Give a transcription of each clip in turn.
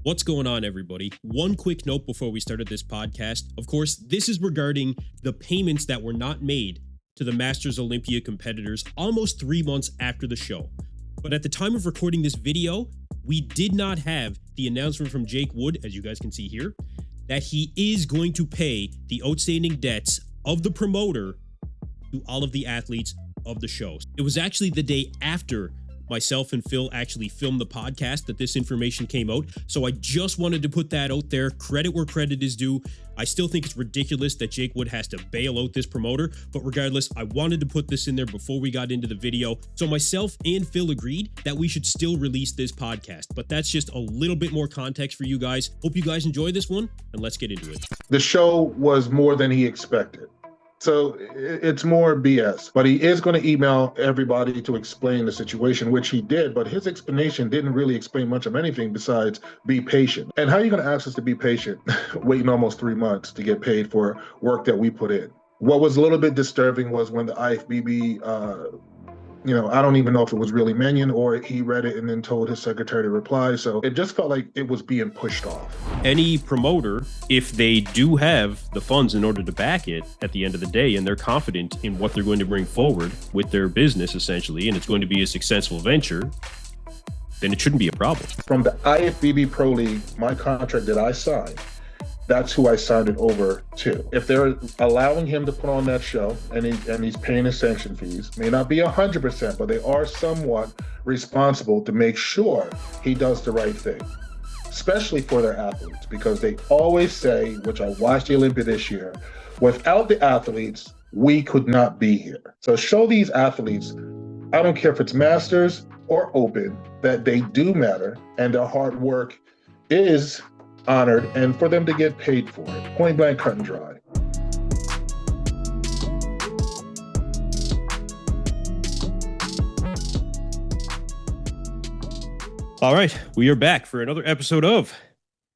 What's going on, everybody? One quick note before we started this podcast. Of course, this is regarding the payments that were not made to the Masters Olympia competitors almost 3 months after the show. But at the time of recording this video, we did not have the announcement from Jake Wood, as you guys can see here, that he is going to pay the outstanding debts of the promoter to all of the athletes of the show. It was actually the day after myself and Phil actually filmed the podcast that this information came out. So I just wanted to put that out there. Credit where credit is due. I still think it's ridiculous that Jake Wood has to bail out this promoter, but regardless, I wanted to put this in there before we got into the video. So myself and Phil agreed that we should still release this podcast, but that's just a little bit more context for you guys. Hope you guys enjoy this one, and let's get into it. The show was more than he expected. So it's more BS, but he is going to email everybody to explain the situation, which he did, but his explanation didn't really explain much of anything besides be patient. And how are you going to ask us to be patient, waiting almost 3 months to get paid for work that we put in? What was a little bit disturbing was when the IFBB, I don't even know if it was really Mannion or he read it and then told his secretary to reply. So it just felt like it was being pushed off. Any promoter, if they do have the funds in order to back it at the end of the day, and they're confident in what they're going to bring forward with their business, essentially, and it's going to be a successful venture, then it shouldn't be a problem. From the IFBB Pro League, my contract that I signed, that's who I signed it over to. If they're allowing him to put on that show and he's paying his sanction fees, may not be 100%, but they are somewhat responsible to make sure he does the right thing, especially for their athletes, because they always say, which I watched the Olympia this year, without the athletes, we could not be here. So show these athletes, I don't care if it's Masters or Open, that they do matter and their hard work is honored, and for them to get paid for it. Point blank, cut and dry. All right, we are back for another episode of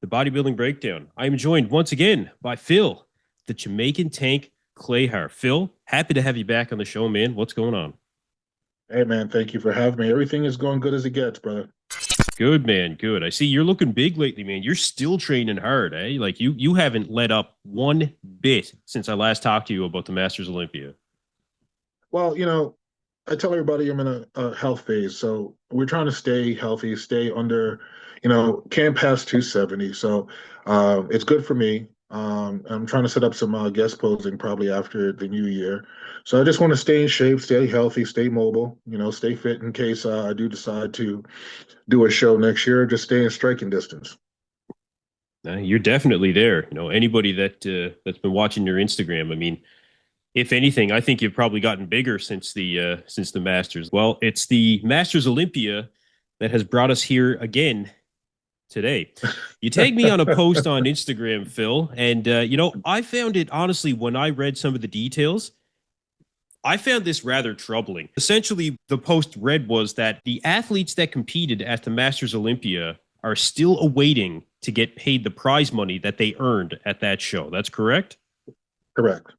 the Bodybuilding Breakdown. I am joined once again by Phil, the Jamaican Tank Clahar. Phil, happy to have you back on the show, man. What's going on? Hey, man, thank you for having me. Everything is going good as it gets, brother. Good, man. Good. I see you're looking big lately, man. You're still training hard, eh? Like you haven't let up one bit since I last talked to you about the Masters Olympia. Well, I tell everybody I'm in a health phase, so we're trying to stay healthy, stay under, can't pass 270. So it's good for me. I'm trying to set up some guest posing probably after the new year. So I just want to stay in shape, stay healthy, stay mobile, stay fit in case I do decide to do a show next year. Just stay in striking distance. You're definitely there. Anybody that's been watching your Instagram, I mean, if anything, I think you've probably gotten bigger since the Masters. Well, it's the Masters Olympia that has brought us here again today. You tagged me on a post on Instagram, Phil, and I found it, honestly, when I read some of the details, I found this rather troubling. Essentially, the post read was that the athletes that competed at the Masters Olympia are still awaiting to get paid the prize money that they earned at that show. That's correct? Correct.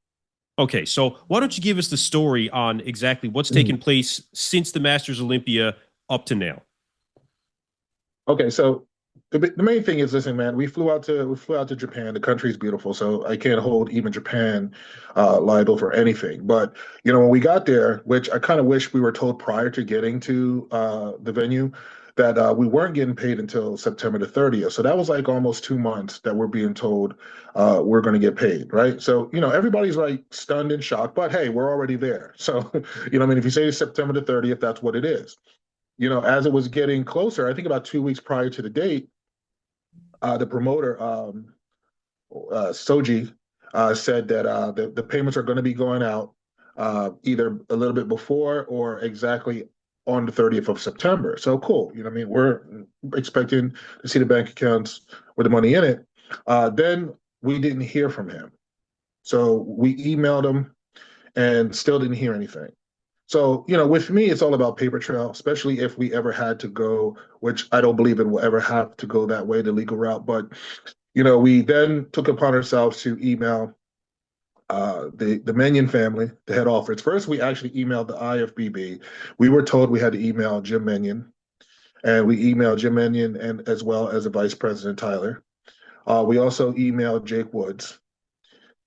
Okay, so why don't you give us the story on exactly what's taken place since the Masters Olympia up to now? Okay, so the main thing is, listen, man, we flew out to Japan. The country's beautiful, so I can't hold even Japan liable for anything. But when we got there, which I kind of wish we were told prior to getting to the venue, that we weren't getting paid until September the 30th. So that was like almost 2 months that we're being told we're going to get paid, right? So everybody's like stunned and shocked, but hey, we're already there. So if you say September the 30th, that's what it is. As it was getting closer, I think about 2 weeks prior to the date, the promoter, Soji, said that the payments are going to be going out either a little bit before or exactly on the 30th of September. So cool. We're expecting to see the bank accounts with the money in it. Then we didn't hear from him. So we emailed him and still didn't hear anything. So, with me, it's all about paper trail, especially if we ever had to go, which I don't believe it will ever have to go that way, the legal route. But, we then took upon ourselves to email the Mannion family, the head office. First, we actually emailed the IFBB. We were told we had to email Jim Mannion. and we emailed Jim Enion and as well as the Vice President Tyler. We also emailed Jake Woods,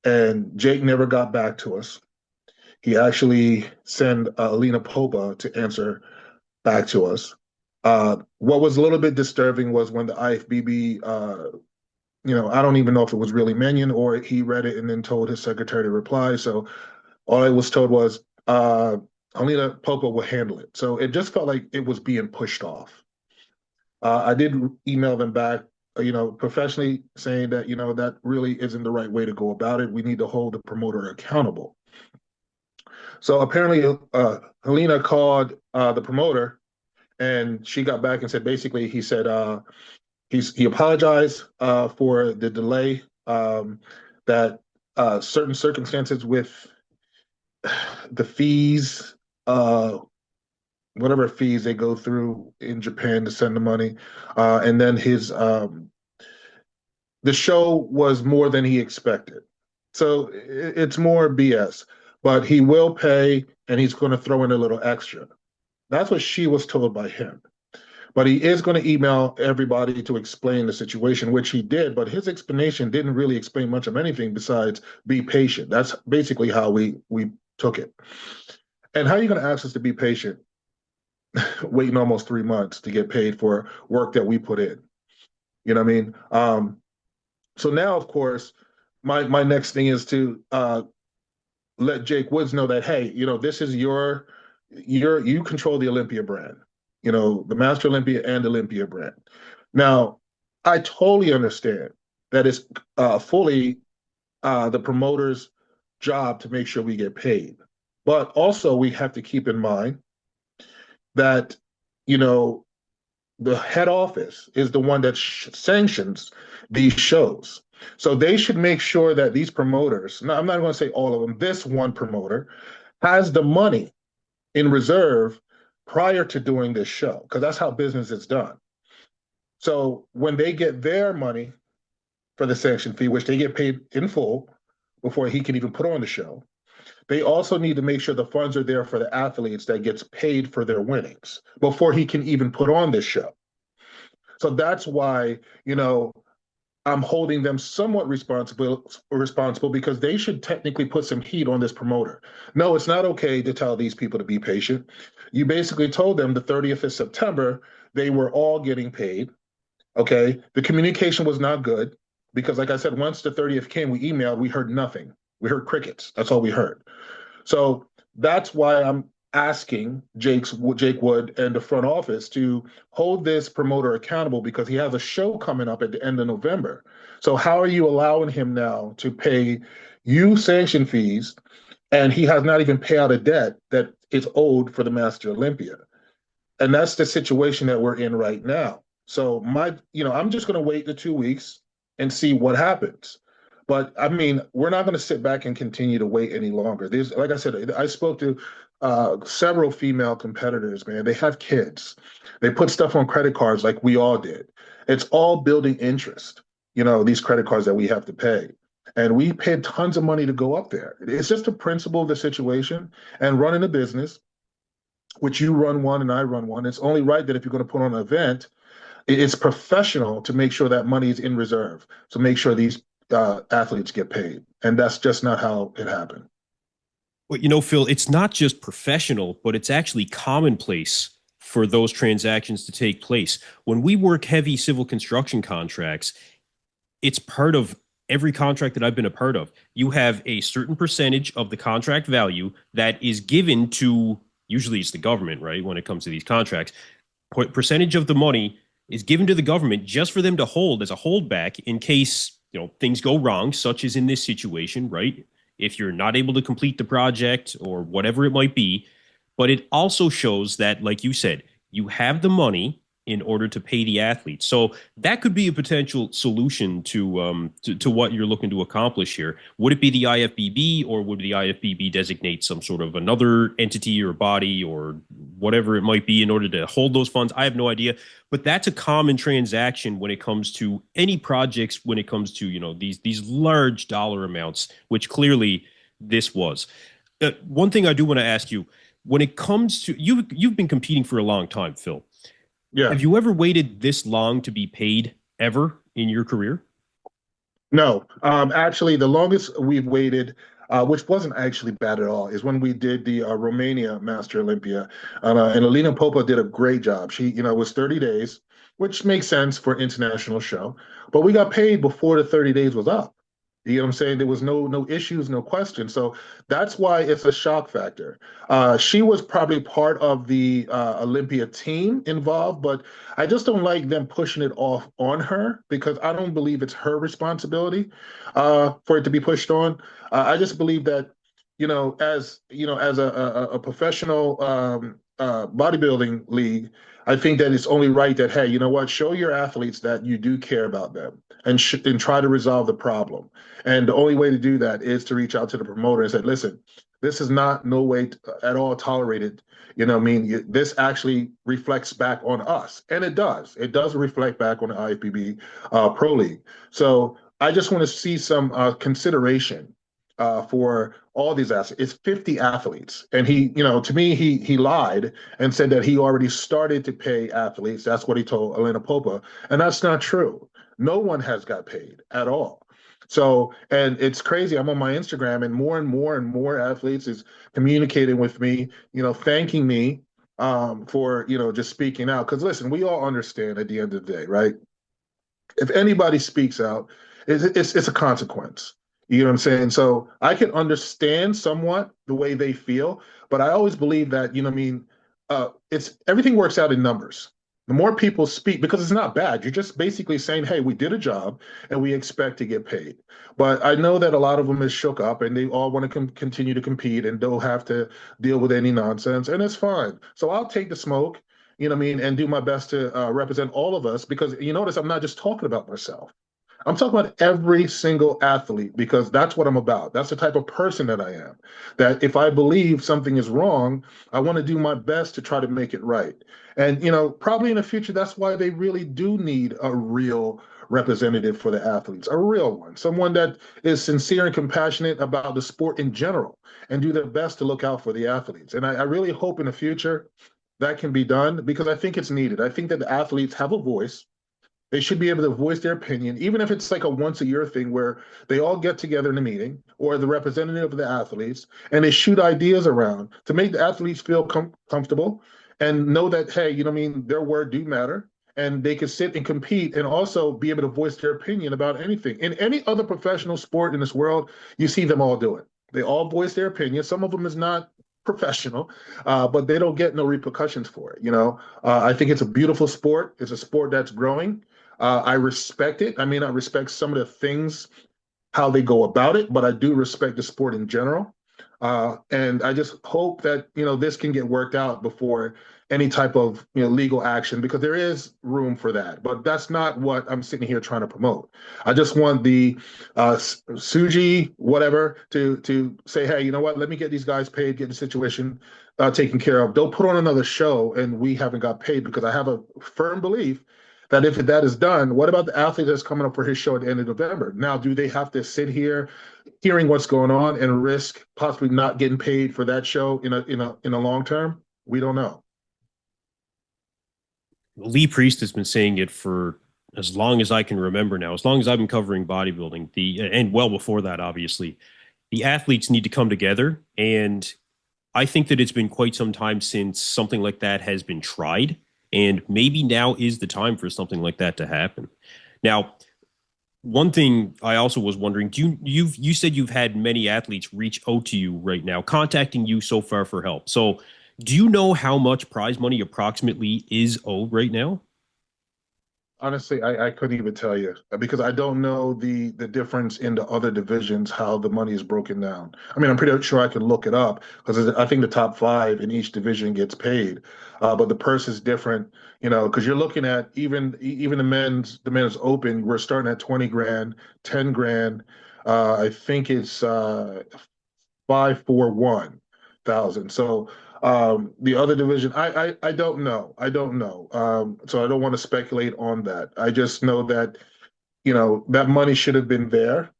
and Jake never got back to us. He actually sent Alina Popa to answer back to us. What was a little bit disturbing was when the IFBB, I don't even know if it was really Menion or he read it and then told his secretary to reply. So all I was told was Alina Popa will handle it. So it just felt like it was being pushed off. I did email them back, professionally saying that, that really isn't the right way to go about it. We need to hold the promoter accountable. So apparently, Helena called the promoter, and she got back and said, basically, he said he apologized for the delay, that certain circumstances with the fees, whatever fees they go through in Japan to send the money, and then the show was more than he expected. So it's more BS, but he will pay and he's going to throw in a little extra. That's what she was told by him. But he is going to email everybody to explain the situation, which he did, but his explanation didn't really explain much of anything besides be patient. That's basically how we took it. And how are you going to ask us to be patient waiting almost 3 months to get paid for work that we put in? You know what I mean? So now, of course, my next thing is to let Jake Woods know that, hey, this is you control the Olympia brand, the Master Olympia and Olympia brand. Now, I totally understand that it's fully the promoter's job to make sure we get paid. But also we have to keep in mind that, the head office is the one that sanctions these shows. So they should make sure that these promoters, now I'm not going to say all of them, this one promoter has the money in reserve prior to doing this show, because that's how business is done. So when they get their money for the sanction fee, which they get paid in full before he can even put on the show, they also need to make sure the funds are there for the athletes that gets paid for their winnings before he can even put on this show. So that's why, I'm holding them somewhat responsible because they should technically put some heat on this promoter. No, it's not okay to tell these people to be patient. You basically told them the 30th of September, they were all getting paid. Okay. The communication was not good because, like I said, once the 30th came, we emailed, we heard nothing. We heard crickets. That's all we heard. So that's why I'm asking Jake Wood and the front office to hold this promoter accountable, because he has a show coming up at the end of November. So how are you allowing him now to pay you sanction fees, and he has not even paid out a debt that is owed for the Master Olympia? And that's the situation that we're in right now. So I'm just going to wait the 2 weeks and see what happens. But I mean, we're not going to sit back and continue to wait any longer. Like I said, I spoke to several female competitors, man. They have kids. They put stuff on credit cards like we all did. It's all building interest, these credit cards that we have to pay. And we paid tons of money to go up there. It's just the principle of the situation, and running a business, which you run one and I run one. It's only right that if you're going to put on an event, it's professional to make sure that money is in reserve. So make sure these athletes get paid. And that's just not how it happened. Well, Phil, it's not just professional, but it's actually commonplace for those transactions to take place. When we work heavy civil construction contracts, it's part of every contract that I've been a part of. You have a certain percentage of the contract value that is given to, usually it's the government, right? When it comes to these contracts, percentage of the money is given to the government just for them to hold as a holdback in case, things go wrong, such as in this situation, right? If you're not able to complete the project or whatever it might be. But it also shows that, like you said, you have the money in order to pay the athletes. So that could be a potential solution to what you're looking to accomplish here. Would it be the IFBB, or would the IFBB designate some sort of another entity or body or whatever it might be in order to hold those funds? I have no idea. But that's a common transaction when it comes to any projects, when it comes to, these large dollar amounts, which clearly this was. One thing I do want to ask you, when it comes to, you've been competing for a long time, Phil. Yeah. Have you ever waited this long to be paid ever in your career? No, actually, the longest we've waited, which wasn't actually bad at all, is when we did the Romania Master Olympia, and Alina Popa did a great job. She, it was 30 days, which makes sense for an international show, but we got paid before the 30 days was up. You know what I'm saying? There was no issues, no question. So that's why it's a shock factor. She was probably part of the Olympia team involved, but I just don't like them pushing it off on her because I don't believe it's her responsibility for it to be pushed on. I just believe that, as a professional bodybuilding league, I think that it's only right that, hey, you know what, show your athletes that you do care about them and try to resolve the problem. And the only way to do that is to reach out to the promoter and say, listen, this is not no way at all tolerated. This actually reflects back on us. And it does. It does reflect back on the IFBB Pro League. So I just want to see some consideration for all these athletes. It's 50 athletes. And to me, he lied and said that he already started to pay athletes. That's what he told Elena Popa. And that's not true. No one has got paid at all. So, and it's crazy. I'm on my Instagram, and more athletes is communicating with me, thanking me for, just speaking out. Because listen, we all understand at the end of the day, right? If anybody speaks out, it's a consequence. You know what I'm saying? So I can understand somewhat the way they feel, but I always believe that, it's everything works out in numbers. The more people speak, because it's not bad. You're just basically saying, hey, we did a job and we expect to get paid. But I know that a lot of them is shook up and they all want to continue to compete and don't have to deal with any nonsense. And it's fine. So I'll take the smoke, and do my best to represent all of us because you notice I'm not just talking about myself. I'm talking about every single athlete because that's what I'm about. That's the type of person that I am. That if I believe something is wrong, I want to do my best to try to make it right. And, probably in the future, that's why they really do need a real representative for the athletes, a real one, someone that is sincere and compassionate about the sport in general and do their best to look out for the athletes. And I really hope in the future that can be done because I think it's needed. I think that the athletes have a voice. They should be able to voice their opinion, even if it's like a once a year thing where they all get together in a meeting or the representative of the athletes and they shoot ideas around to make the athletes feel comfortable and know that, hey, their word do matter and they can sit and compete and also be able to voice their opinion about anything. In any other professional sport in this world, you see them all do it. They all voice their opinion. Some of them is not professional, but they don't get no repercussions for it. I think it's a beautiful sport. It's a sport that's growing. I respect it. I mean, I respect some of the things, how they go about it, but I do respect the sport in general. And I just hope that, this can get worked out before any type of, legal action, because there is room for that. But that's not what I'm sitting here trying to promote. I just want the Suji, whatever, to say, hey, you know what? Let me get these guys paid, get the situation taken care of. Don't put on another show and we haven't got paid, because I have a firm belief that if that is done, what about the athlete that's coming up for his show at the end of November? Now, do they have to sit here hearing what's going on and risk possibly not getting paid for that show in a long term? We don't know. Lee Priest has been saying it for as long as I can remember now, as long as I've been covering bodybuilding, and well before that, obviously, the athletes need to come together. And I think that it's been quite some time since something like that has been tried. And maybe now is the time for something like that to happen. Now, one thing I also was wondering, you said you've had many athletes reach out to you right now, contacting you so far for help. So do you know how much prize money approximately is owed right now? Honestly, I couldn't even tell you because I don't know the difference in the other divisions, how the money is broken down. I mean, I'm pretty sure I could look it up because I think the top five in each division gets paid, but the purse is different, because you're looking at even the men's open, we're starting at 20 grand, 10 grand. I think it's 541,000. So the other division, I don't know. I don't know. So I don't want to speculate on that. I just know that, that money should have been there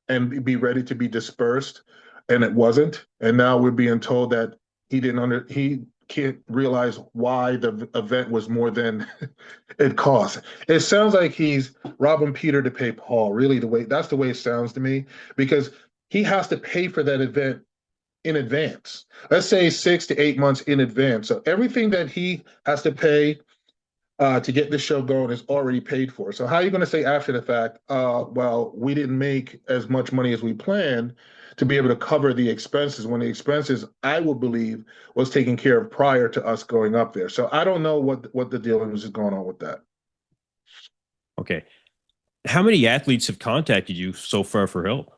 and be ready to be dispersed, and it wasn't. And now we're being told that he didn't he can't realize why the event was more than it cost. It sounds like he's robbing Peter to pay Paul. Really, that's the way it sounds to me, because he has to pay for that event in advance. Let's say 6 to 8 months in advance. So everything that he has to pay to get this show going is already paid for. So how are you going to say after the fact, well, we didn't make as much money as we planned to be able to cover the expenses, when the expenses, I would believe, was taken care of prior to us going up there. So I don't know what the deal is going on with that. Okay. How many athletes have contacted you so far for help?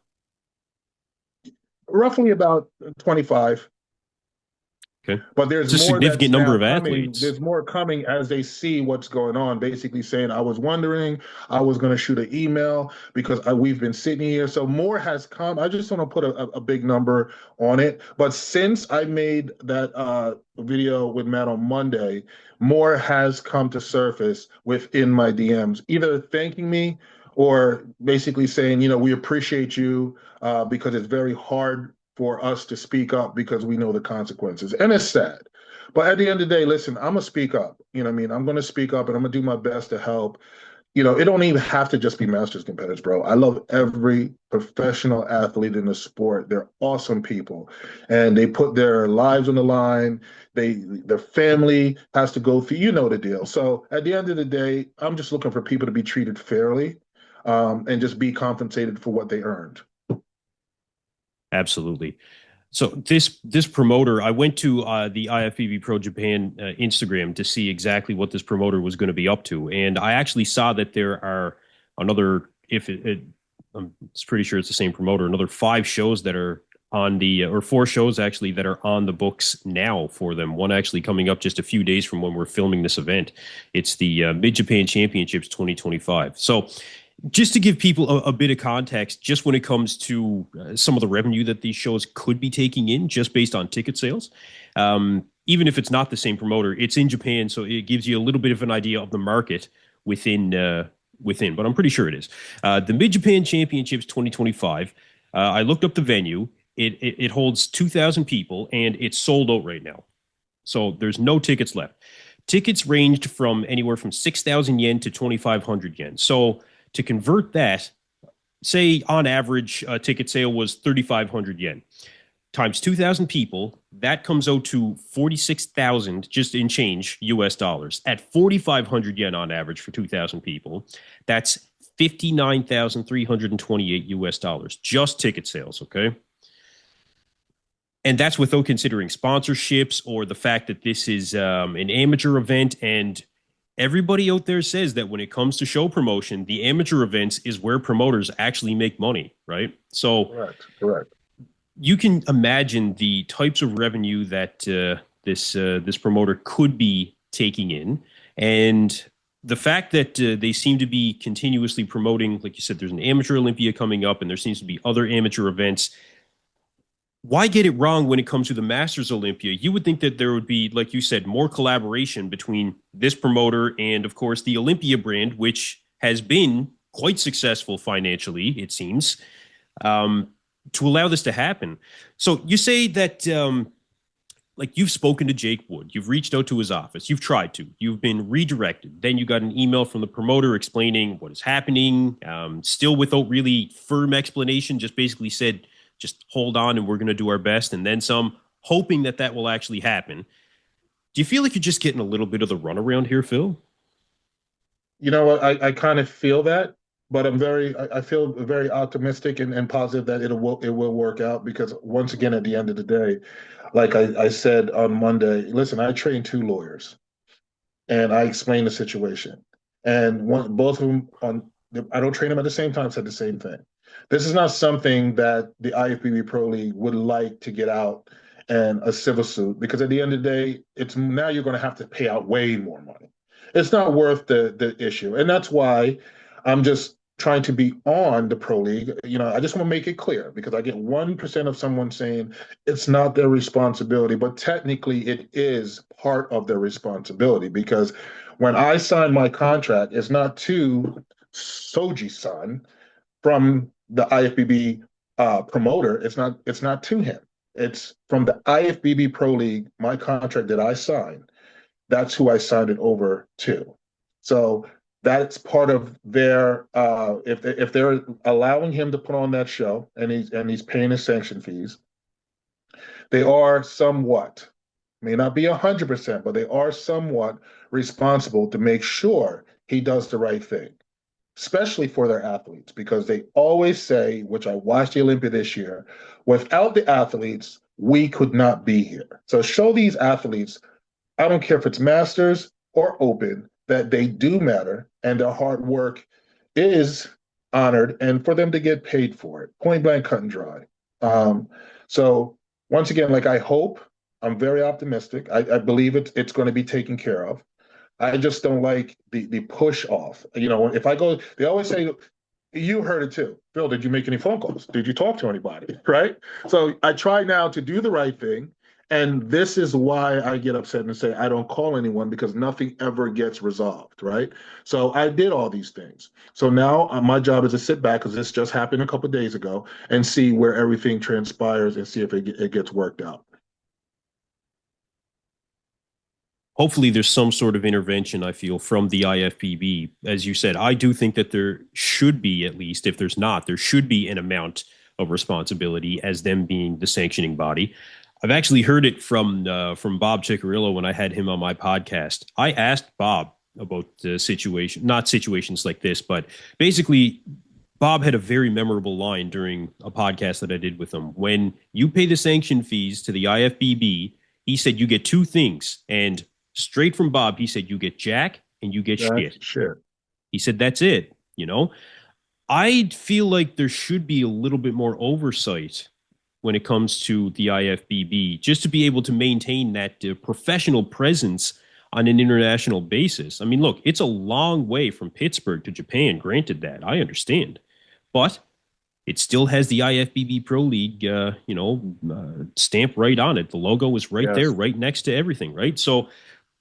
Roughly about 25. Okay. But there's It's a more that's significant number now of coming. athletes. There's more coming as they see what's going on, basically saying, I was wondering, I was going to shoot an email because we've been sitting here. So more has come. I just want to put a big number on it. But since I made that video with Matt on Monday, more has come to surface within my DMs, either thanking me or basically saying, we appreciate you because it's very hard for us to speak up because we know the consequences. And it's sad. But at the end of the day, listen, I'm going to speak up. You know what I mean? I'm going to speak up and I'm going to do my best to help. It don't even have to just be masters competitors, bro. I love every professional athlete in the sport. They're awesome people. And they put their lives on the line. Their family has to go through, the deal. So at the end of the day, I'm just looking for people to be treated fairly and just be compensated for what they earned. Absolutely. So this promoter, I went to the IFBB Pro Japan Instagram to see exactly what this promoter was going to be up to, and I actually saw that there are another, I'm pretty sure it's the same promoter, another 5 shows that are on the, or 4 shows actually that are on the books now for them. One actually coming up just a few days from when we're filming this event. It's the Mid Japan Championships 2025. So just to give people a bit of context, just when it comes to some of the revenue that these shows could be taking in just based on ticket sales, even if it's not the same promoter, it's in Japan, so it gives you a little bit of an idea of the market within, but I'm pretty sure it is. The Mid Japan Championships 2025, I looked up the venue. It holds 2,000 people, and it's sold out right now. So there's no tickets left. Tickets ranged from anywhere from 6,000 yen to 2,500 yen. So to convert that, say on average, a ticket sale was 3,500 yen times 2,000 people. That comes out to 46,000 just in change US dollars. At 4,500 yen on average for 2,000 people, that's 59,328 US dollars, just ticket sales. Okay. And that's without considering sponsorships or the fact that this is an amateur event. And everybody out there says that when it comes to show promotion, the amateur events is where promoters actually make money, right? So Correct. You can imagine the types of revenue that this promoter could be taking in, and the fact that they seem to be continuously promoting, like you said, there's an amateur Olympia coming up, and there seems to be other amateur events. Why get it wrong when it comes to the Masters Olympia? You would think that there would be, like you said, more collaboration between this promoter and, of course, the Olympia brand, which has been quite successful financially, it seems, to allow this to happen. So you say that, like, you've spoken to Jake Wood, you've reached out to his office, you've tried to, you've been redirected. Then you got an email from the promoter explaining what is happening, still without really firm explanation, just basically said, just hold on and we're going to do our best, and then some, hoping that that will actually happen. Do you feel like you're just getting a little bit of the runaround here, Phil? You know what? I kind of feel that, but I feel very optimistic and positive that it will work out, because once again, at the end of the day, like I said on Monday, listen, I trained 2 lawyers and I explained the situation. And both of them, I don't train them at the same time, said the same thing. This is not something that the IFBB Pro League would like to get out and a civil suit, because at the end of the day, it's now you're going to have to pay out way more money. It's not worth the issue. And that's why I'm just trying to be on the Pro League. I just want to make it clear, because I get 1% of someone saying it's not their responsibility, but technically it is part of their responsibility, because when I signed my contract, it's not to Soji-san from the IFBB promoter. It's not to him. It's from the IFBB Pro League, my contract that I signed. That's who I signed it over to. So that's part of their if they're allowing him to put on that show and he's paying his sanction fees, they are somewhat, may not be 100%, but they are somewhat responsible to make sure he does the right thing, especially for their athletes, because they always say, which I watched the Olympia this year, without the athletes, we could not be here. So show these athletes, I don't care if it's masters or open, that they do matter and their hard work is honored and for them to get paid for it. Point blank, cut and dry. Um, so once again, like I'm very optimistic. I believe it's going to be taken care of. I just don't like the push off. You know, if I go, they always say, you heard it too. Phil, did you make any phone calls? Did you talk to anybody? Right? So I try now to do the right thing. And this is why I get upset and say I don't call anyone, because nothing ever gets resolved, right? So I did all these things. So now my job is to sit back, because this just happened a couple of days ago, and see where everything transpires and see if it gets worked out. Hopefully there's some sort of intervention, I feel, from the IFBB. As you said, I do think that there should be, at least if there's not, there should be an amount of responsibility as them being the sanctioning body. I've actually heard it from Bob Ciccarillo when I had him on my podcast. I asked Bob about the situation, not situations like this, but basically Bob had a very memorable line during a podcast that I did with him. When you pay the sanction fees to the IFBB, he said you get two things. And straight from Bob, he said you get jack and you get shit. Shit. He said that's it. You know, I feel like there should be a little bit more oversight when it comes to the IFBB, just to be able to maintain that professional presence on an international basis. I mean, look, it's a long way from Pittsburgh to Japan. Granted that, I understand, but it still has the IFBB Pro League, stamp right on it. The logo is right there, right next to everything, right? So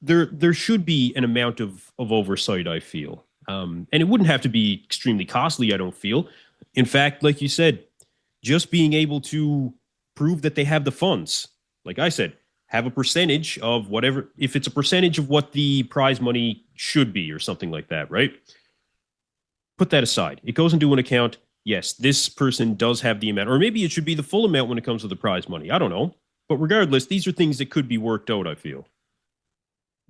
there should be an amount of oversight, I feel. And it wouldn't have to be extremely costly, I don't feel. In fact, like you said, just being able to prove that they have the funds, like I said, have a percentage of whatever, if it's a percentage of what the prize money should be or something like that, right? Put that aside. It goes into an account. Yes, this person does have the amount, or maybe it should be the full amount when it comes to the prize money. I don't know. But regardless, these are things that could be worked out, I feel.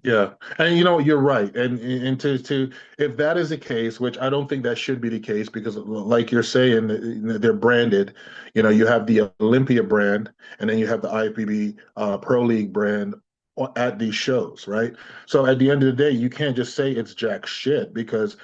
Yeah, and you're right, and to if that is the case, which I don't think that should be the case, because like you're saying, they're branded. You have the Olympia brand, and then you have the IFBB Pro League brand at these shows, right? So at the end of the day, you can't just say it's jack shit, because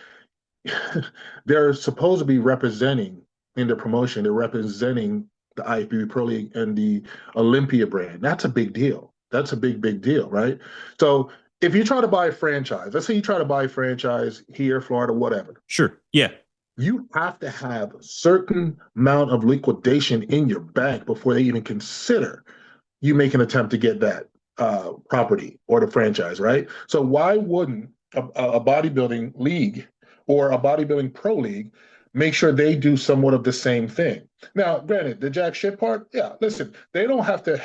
they're supposed to be representing in the promotion. They're representing the IFBB Pro League and the Olympia brand. That's a big deal. That's a big deal, right? So if you try to buy a franchise, let's say you try to buy a franchise here, Florida, whatever. Sure. Yeah. You have to have a certain amount of liquidation in your bank before they even consider you make an attempt to get that property or the franchise, right? So why wouldn't a bodybuilding league or a bodybuilding pro league make sure they do somewhat of the same thing? Now, granted, the jack shit part, yeah, listen, they don't have to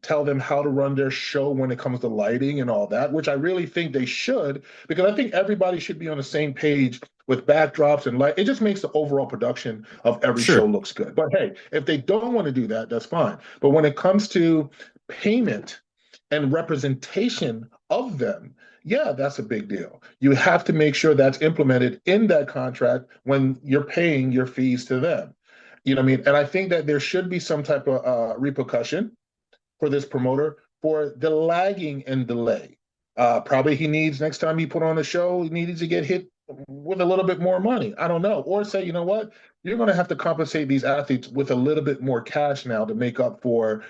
tell them how to run their show when it comes to lighting and all that, which I really think they should, because I think everybody should be on the same page with backdrops and light. It just makes the overall production of every show looks good. But hey, if they don't want to do that, that's fine. But when it comes to payment and representation of them, yeah, that's a big deal. You have to make sure that's implemented in that contract when you're paying your fees to them. You know what I mean? And I think that there should be some type of repercussion for this promoter for the lagging and delay. Probably he needs, next time he put on a show, he needs to get hit with a little bit more money. I don't know. Or say, you know what? You're going to have to compensate these athletes with a little bit more cash now to make up for,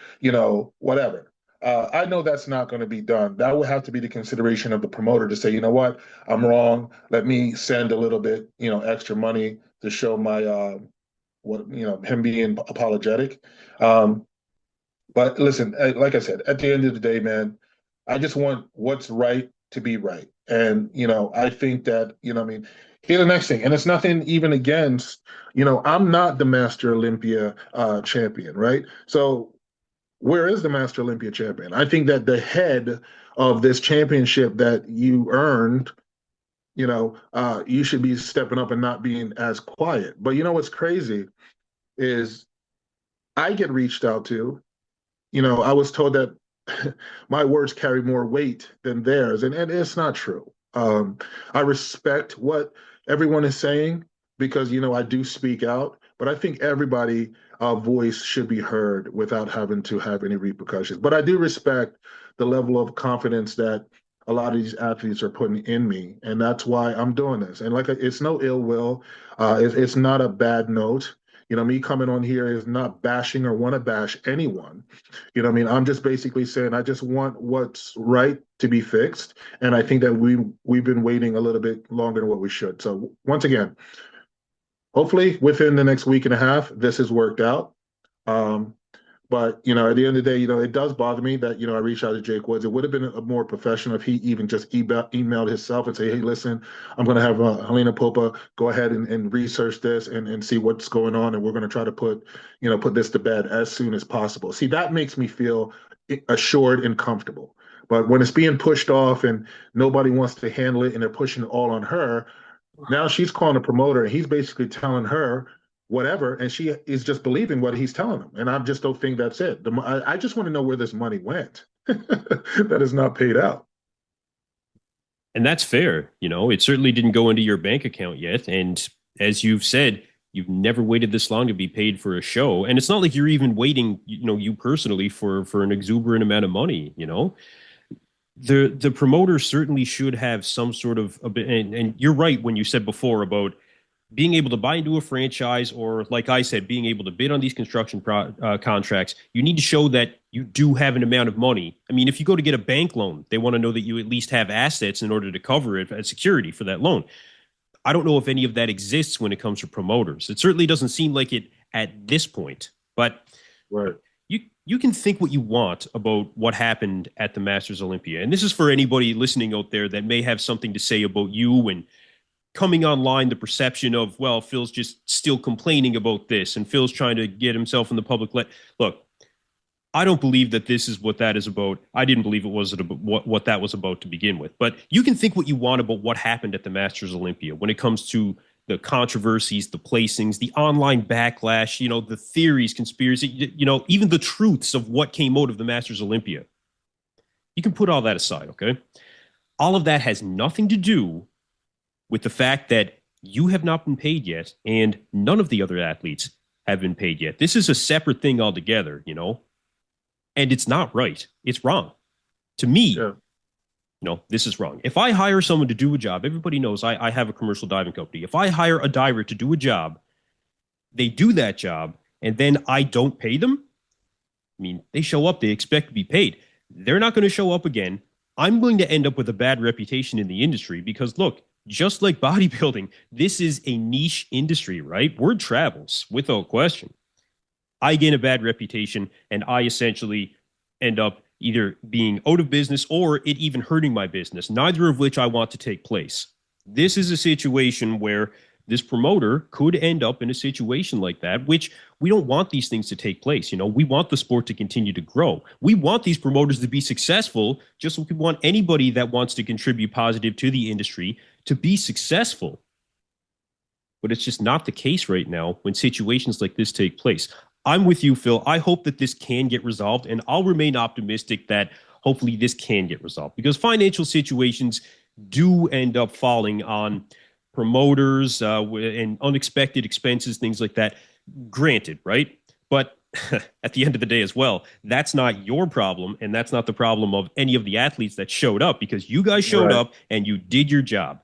whatever. I know that's not going to be done. That would have to be the consideration of the promoter to say, you know what? I'm wrong. Let me send a little bit, extra money to show my, him being apologetic. But listen, like I said, at the end of the day, man, I just want what's right to be right. And, I think that, I mean, here's the next thing, and it's nothing even against, I'm not the Master Olympia champion, right? So where is the Master Olympia champion? I think that the head of this championship that you earned, you should be stepping up and not being as quiet. But you know what's crazy is I get reached out to. I was told that my words carry more weight than theirs, and it's not true. I respect what everyone is saying because I do speak out, but I think everybody voice should be heard without having to have any repercussions. But I do respect the level of confidence that a lot of these athletes are putting in me, and that's why I'm doing this. And like, it's no ill will. It's not a bad note. Me coming on here is not bashing or want to bash anyone. What I mean? I'm just basically saying I just want what's right to be fixed, and I think that we've been waiting a little bit longer than what we should. So once again, hopefully within the next week and a half, this has worked out. But at the end of the day, it does bother me that I reached out to Jake Woods. It would have been a more professional if he even just emailed himself and say, "Hey, listen, I'm going to have Helena Popa go ahead and research this and see what's going on, and we're going to try to put this to bed as soon as possible." See, that makes me feel assured and comfortable. But when it's being pushed off and nobody wants to handle it and they're pushing it all on her, now she's calling a promoter and he's basically telling her whatever, and she is just believing what he's telling them. And I just don't think that's it. I just want to know where this money went that is not paid out. And that's fair. It certainly didn't go into your bank account yet. And as you've said, you've never waited this long to be paid for a show. And it's not like you're even waiting, you personally for an exuberant amount of money, The promoter certainly should have some sort of a bit, and you're right when you said before about being able to buy into a franchise, or like I said, being able to bid on these construction contracts. You need to show that you do have an amount of money. I mean, if you go to get a bank loan, they want to know that you at least have assets in order to cover it as security for that loan. I don't know if any of that exists when it comes to promoters. It certainly doesn't seem like it at this point, but right. You can think what you want about what happened at the Masters Olympia. And this is for anybody listening out there that may have something to say about you and coming online, the perception of, well, Phil's just still complaining about this and Phil's trying to get himself in the public. Look, I don't believe that this is what that is about. I didn't believe it was what that was about to begin with. But you can think what you want about what happened at the Masters Olympia when it comes to the controversies, the placings, the online backlash, the theories, conspiracy, even the truths of what came out of the Masters Olympia. You can put all that aside, okay? All of that has nothing to do with the fact that you have not been paid yet, and none of the other athletes have been paid yet. This is a separate thing altogether, and it's not right. It's wrong. To me, yeah. This is wrong. If I hire someone to do a job, everybody knows I have a commercial diving company. If I hire a diver to do a job, they do that job, and then I don't pay them, I mean, they show up, they expect to be paid. They're not going to show up again. I'm going to end up with a bad reputation in the industry because, look, just like bodybuilding, this is a niche industry, right? Word travels without question. I gain a bad reputation, and I essentially end up either being out of business or it even hurting my business, neither of which I want to take place. This is a situation where this promoter could end up in a situation like that, which we don't want these things to take place. We want the sport to continue to grow. We want these promoters to be successful, just like we want anybody that wants to contribute positive to the industry to be successful. But it's just not the case right now when situations like this take place. I'm with you, Phil. I hope that this can get resolved, and I'll remain optimistic that hopefully this can get resolved, because financial situations do end up falling on promoters and unexpected expenses, things like that. Granted, right? But at the end of the day as well, that's not your problem, and that's not the problem of any of the athletes that showed up, because you guys showed up and you did your job.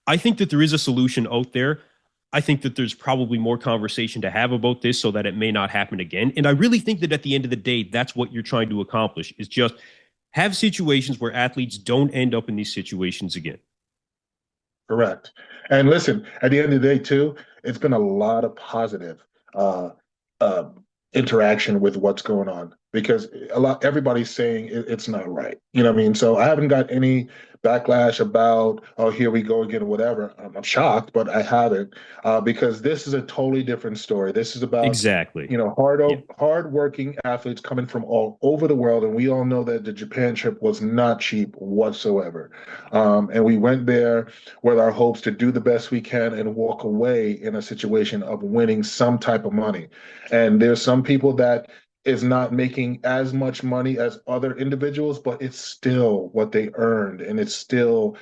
I think that there is a solution out there. I think that there's probably more conversation to have about this so that it may not happen again. And I really think that at the end of the day, that's what you're trying to accomplish, is just have situations where athletes don't end up in these situations again. Correct. And listen, at the end of the day, too, it's been a lot of positive interaction with what's going on. because everybody's saying it's not right. You know what I mean? So I haven't got any backlash about, oh, here we go again or whatever. I'm shocked, but I haven't, because this is a totally different story. This is about, Exactly. Yeah. hard working athletes coming from all over the world, and we all know that the Japan trip was not cheap whatsoever. And we went there with our hopes to do the best we can and walk away in a situation of winning some type of money. And there's some people that is not making as much money as other individuals, but it's still what they earned, and it's still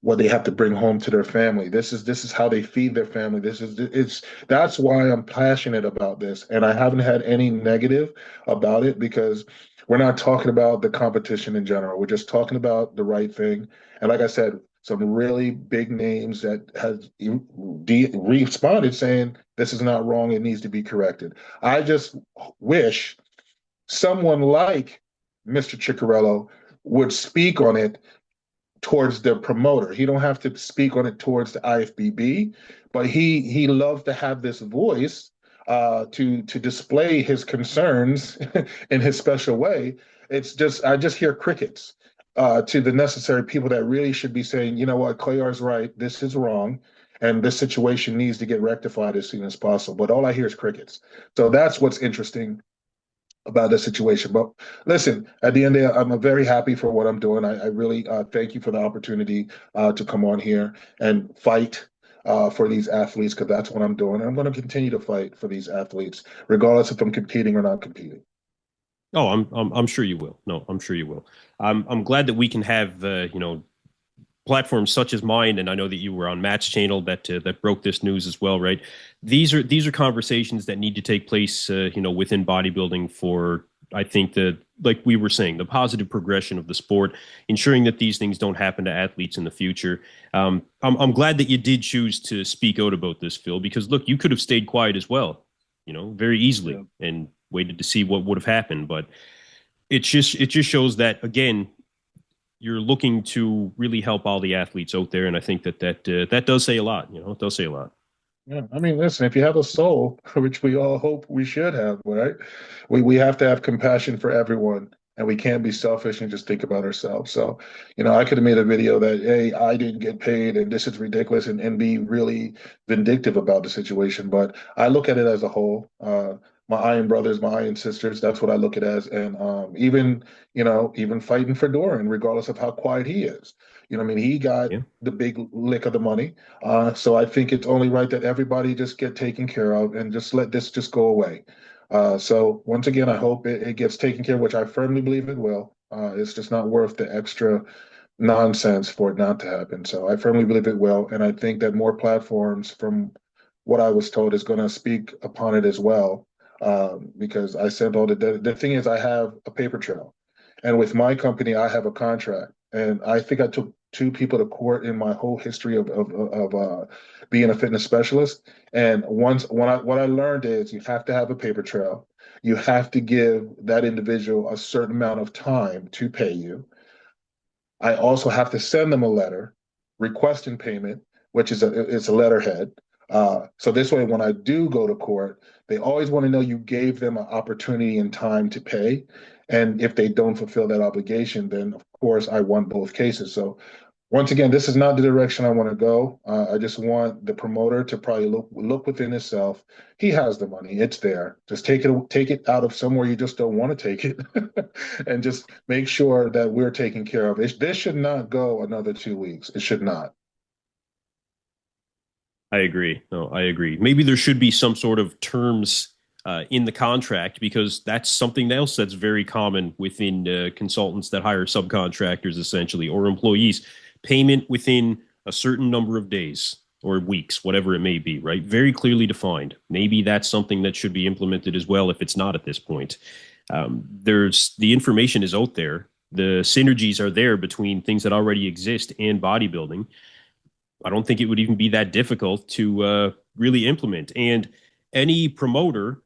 what they have to bring home to their family. This is how they feed their family. That's why I'm passionate about this, and I haven't had any negative about it, because we're not talking about the competition in general. We're just talking about the right thing. And like I said, some really big names that has responded saying this is not wrong, it needs to be corrected. I just wish someone like Mr. Ciccarello would speak on it towards the promoter. He don't have to speak on it towards the IFBB, but he loves to have this voice, to display his concerns in his special way. It's just I just hear crickets, to the necessary people that really should be saying, you know what, Clahar's right, this is wrong, and this situation needs to get rectified as soon as possible. But all I hear is crickets. So that's what's interesting about the situation. But listen, at the end of the day, I'm very happy for what I'm doing. I really thank you for the opportunity, to come on here and fight, for these athletes, because that's what I'm doing. And I'm going to continue to fight for these athletes, regardless if I'm competing or not competing. Oh, I'm sure you will. No, I'm sure you will. I'm glad that we can have platforms such as mine, and I know that you were on Matt's channel that broke this news as well, right? These are conversations that need to take place, within bodybuilding for, I think, like we were saying, the positive progression of the sport, ensuring that these things don't happen to athletes in the future. I'm glad that you did choose to speak out about this, Phil, because look, you could have stayed quiet as well, very easily, Yeah. and waited to see what would have happened. But it just shows that, again, you're looking to really help all the athletes out there, and I think that does say a lot. It does say a lot. Yeah, I mean, listen, if you have a soul, which we all hope we should have, right? We have to have compassion for everyone, and we can't be selfish and just think about ourselves. So, I could have made a video that, hey, I didn't get paid and this is ridiculous, and be really vindictive about the situation. But I look at it as a whole. My Iron brothers, my Iron sisters, that's what I look at it as. And even fighting for Doran, regardless of how quiet he is. I mean, he got Yeah. the big lick of the money. So I think it's only right that everybody just get taken care of and just let this just go away. So once again, I hope it gets taken care of, which I firmly believe it will. It's just not worth the extra nonsense for it not to happen. So I firmly believe it will. And I think that more platforms, from what I was told, is going to speak upon it as well. Because I sent all the thing is, I have a paper trail. And with my company, I have a contract. And I think I took two people to court in my whole history of being a fitness specialist. And what I learned is, you have to have a paper trail. You have to give that individual a certain amount of time to pay you. I also have to send them a letter requesting payment, which is it's a letterhead. So this way, when I do go to court, they always want to know you gave them an opportunity and time to pay. And if they don't fulfill that obligation, then of course I won both cases. So once again, this is not the direction I want to go. I just want the promoter to probably look within himself. He has the money; it's there. Just take it out of somewhere you just don't want to take it, and just make sure that we're taken care of. This should not go another 2 weeks. It should not. I agree. No, I agree. Maybe there should be some sort of terms in the contract, because that's something else that's very common within consultants that hire subcontractors, essentially, or employees. Payment within a certain number of days or weeks, whatever it may be, right? Very clearly defined. Maybe that's something that should be implemented as well, if it's not at this point. There's the information is out there. The synergies are there between things that already exist and bodybuilding. I don't think it would even be that difficult to really implement. And any promoter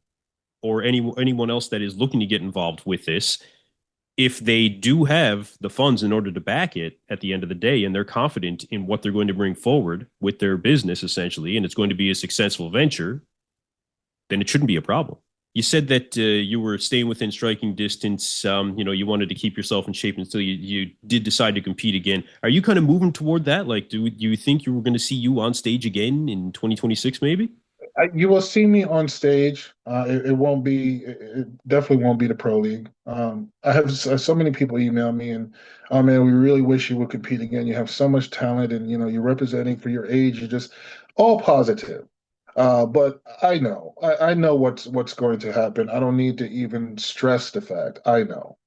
or anyone else that is looking to get involved with this, if they do have the funds in order to back it at the end of the day, and they're confident in what they're going to bring forward with their business, essentially, and it's going to be a successful venture, then it shouldn't be a problem. You said that you were staying within striking distance. You wanted to keep yourself in shape until you did decide to compete again. Are you kind of moving toward that? Like, do you think you were going to see you on stage again in 2026, maybe? You will see me on stage. It won't be. It definitely won't be the pro league. I have so many people email me and, oh man, we really wish you would compete again. You have so much talent, and you're representing for your age. You're just all positive. But I know what's going to happen. I don't need to even stress the fact. I know.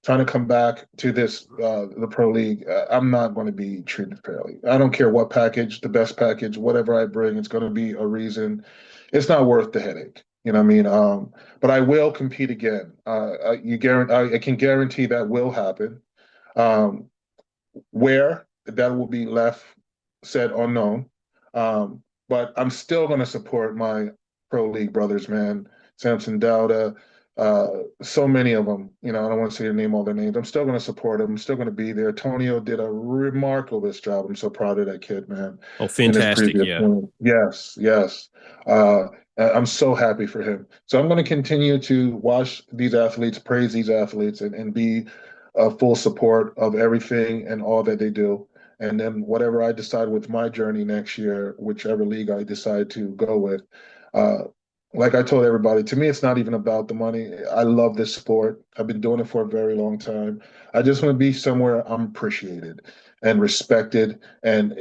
Trying to come back to the pro league, I'm not going to be treated fairly. I don't care what package, the best package, whatever I bring, it's going to be a reason. It's not worth the headache. You know what I mean? But I will compete again. I can guarantee that will happen. Um, where that will be left said unknown. But I'm still going to support my pro league brothers, man. Samson Dowda, so many of them. I don't want to say to name all their names. I'm still going to support them. I'm still going to be there. Tonio did a remarkable job. I'm so proud of that kid, man. Oh, In his fantastic. previous Yeah. one. Yes, yes. I'm so happy for him. So I'm going to continue to watch these athletes, praise these athletes, and be full support of everything and all that they do. And then whatever I decide with my journey next year, whichever league I decide to go with, uh, like I told everybody, to me, it's not even about the money. I love this sport. I've been doing it for a very long time. I just want to be somewhere I'm appreciated and respected. And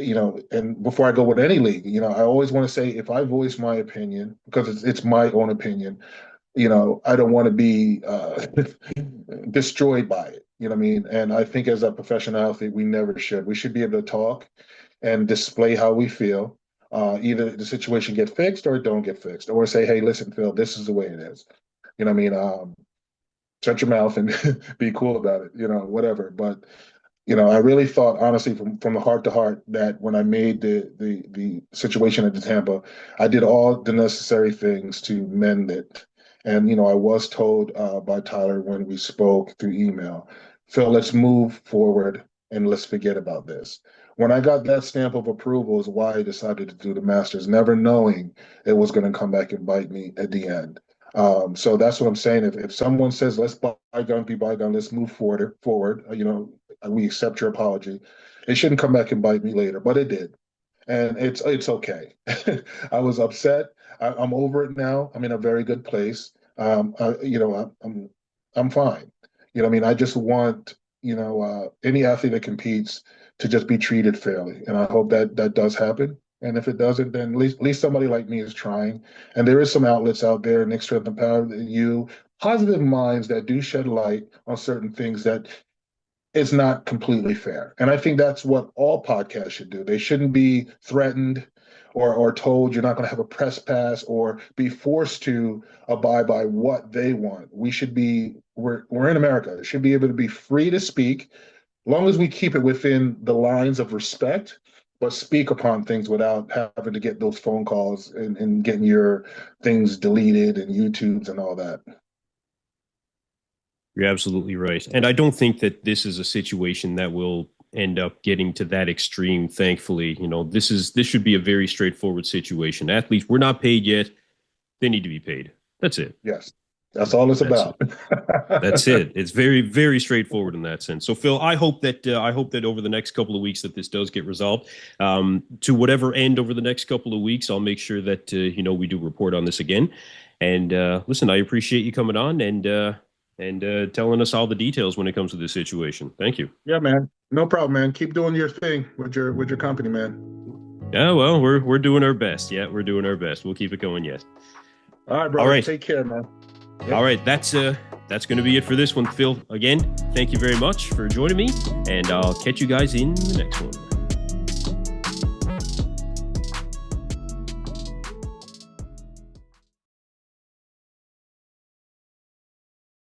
before I go with any league, I always want to say if I voice my opinion, because it's my own opinion, I don't want to be destroyed by it. You know what I mean? And I think as a professional athlete, we never should. We should be able to talk and display how we feel. Either the situation get fixed or it don't get fixed, or say, hey, listen, Phil, this is the way it is. You know what I mean? Shut your mouth and be cool about it, whatever. But I really thought, honestly, from the heart to heart, that when I made the situation at the Tampa, I did all the necessary things to mend it. And I was told by Tyler when we spoke through email, Phil, let's move forward and let's forget about this. When I got that stamp of approval is why I decided to do the Masters, never knowing it was going to come back and bite me at the end. So that's what I'm saying. If someone says, let's bygone be bygone, let's move forward, we accept your apology. It shouldn't come back and bite me later, but it did, and it's okay. I was upset. I'm over it now. I'm in a very good place. I'm fine. I mean, I just want any athlete that competes to just be treated fairly, and I hope that does happen. And if it doesn't, then at least somebody like me is trying. And there is some outlets out there, Nick Strength and Power, positive minds that do shed light on certain things that is not completely fair. And I think that's what all podcasts should do. They shouldn't be threatened or told you're not going to have a press pass or be forced to abide by what they want. We're in America. It should be able to be free to speak, long as we keep it within the lines of respect, but speak upon things without having to get those phone calls and getting your things deleted and YouTubes and all that. You're absolutely right. And I don't think that this is a situation that will end up getting to that extreme, thankfully. This should be a very straightforward situation. Athletes, we're not paid yet. They need to be paid. That's it. Yes. That's all it's about. That's it. It's very, very straightforward in that sense. So, Phil, I hope that over the next couple of weeks that this does get resolved. To whatever end over the next couple of weeks, I'll make sure that we do report on this again. And listen, I appreciate you coming on and telling us all the details when it comes to this situation. Thank you. Yeah, man. No problem, man. Keep doing your thing with your company, man. Yeah, well, we're doing our best. Yeah, we're doing our best. We'll keep it going yet. All right, bro. All right. Take care, man. Yep. All right, that's going to be it for this one, Phil. Again, thank you very much for joining me, and I'll catch you guys in the next one.